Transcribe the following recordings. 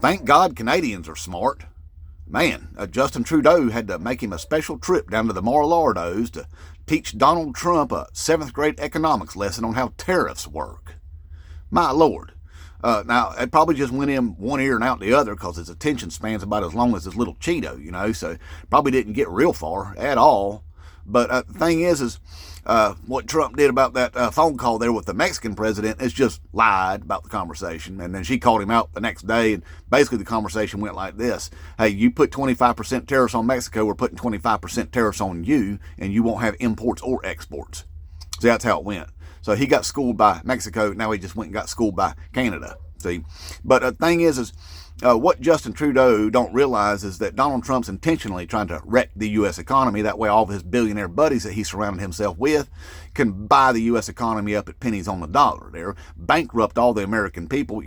Thank God Canadians are smart. Man, Justin Trudeau had to make him a special trip down to the Mar-a-Lardos to teach Donald Trump a 7th grade economics lesson on how tariffs work. My Lord. Now, it probably just went in one ear and out the other because his attention span's about as long as his little Cheeto, so probably didn't get real far at all. But the thing is what Trump did about that phone call there with the Mexican president is just lied about the conversation. And then she called him out the next day, and basically the conversation went like this. Hey, you put 25% tariffs on Mexico, we're putting 25% tariffs on you, and you won't have imports or exports. See, that's how it went. So he got schooled by Mexico. Now he just went and got schooled by Canada. See, but the thing is what Justin Trudeau don't realize is that Donald Trump's intentionally trying to wreck the U.S. economy. That way all of his billionaire buddies that he surrounded himself with can buy the U.S. economy up at pennies on the dollar there, bankrupt all the American people,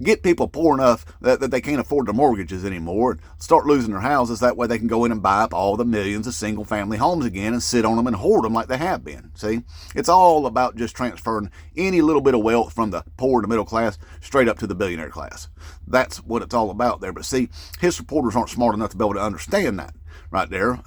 get people poor enough that they can't afford their mortgages anymore, and start losing their houses. That way they can go in and buy up all the millions of single-family homes again and sit on them and hoard them like they have been. See, it's all about just transferring any little bit of wealth from the poor to middle class straight up to the billionaire class. That's what it's all about there. But see, his supporters aren't smart enough to be able to understand that right there.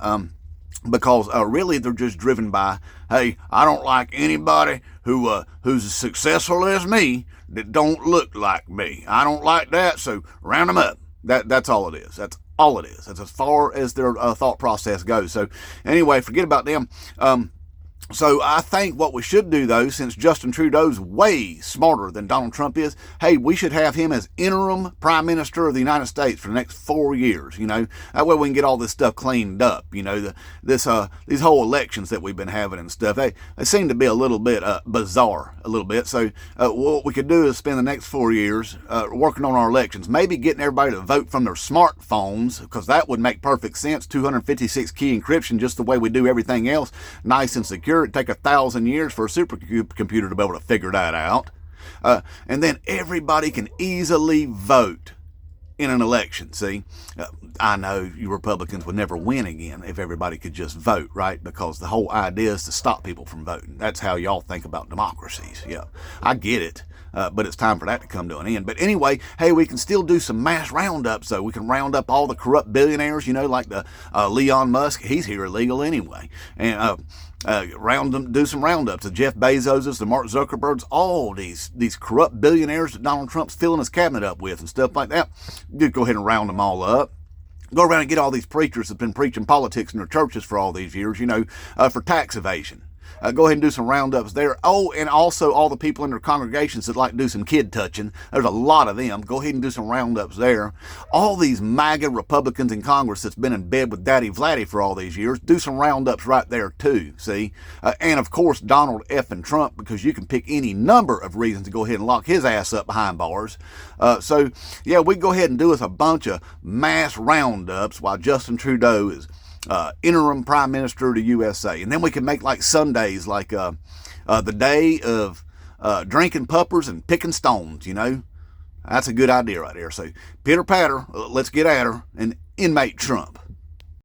Because really they're just driven by, hey, I don't like anybody who's as successful as me that don't look like me. I don't like that, so round them up. That's all it is. That's all it is. That's as far as their thought process goes. So anyway, forget about them. So I think what we should do, though, since Justin Trudeau's way smarter than Donald Trump is, hey, we should have him as interim prime minister of the United States for the next 4 years, That way we can get all this stuff cleaned up, these whole elections that we've been having and stuff. They seem to be a little bit bizarre, a little bit. So what we could do is spend the next 4 years working on our elections, maybe getting everybody to vote from their smartphones, because that would make perfect sense. 256 key encryption, just the way we do everything else, nice and secure. It'd take 1,000 years for a supercomputer to be able to figure that out. And then everybody can easily vote in an election. See, I know you Republicans would never win again if everybody could just vote, right? Because the whole idea is to stop people from voting. That's how y'all think about democracies. Yeah, I get it. But it's time for that to come to an end. But anyway, hey, we can still do some mass roundups, though. We can round up all the corrupt billionaires, like the Elon Musk. He's here illegal anyway. And do some roundups. The Jeff Bezoses, the Mark Zuckerbergs, all these corrupt billionaires that Donald Trump's filling his cabinet up with and stuff like that. Just go ahead and round them all up. Go around and get all these preachers that have been preaching politics in their churches for all these years, for tax evasion. Go ahead and do some roundups there. Oh, and also all the people in their congregations that like to do some kid touching. There's a lot of them. Go ahead and do some roundups there. All these MAGA Republicans in Congress that's been in bed with Daddy Vladdy for all these years, do some roundups right there too, see? And of course, Donald F. and Trump, because you can pick any number of reasons to go ahead and lock his ass up behind bars. So, yeah, we go ahead and do us a bunch of mass roundups while Justin Trudeau is interim prime minister of the USA. And then we can make like Sundays, like the day of drinking puppers and picking stones, That's a good idea right there. So, pitter patter, let's get at her, and inmate Trump.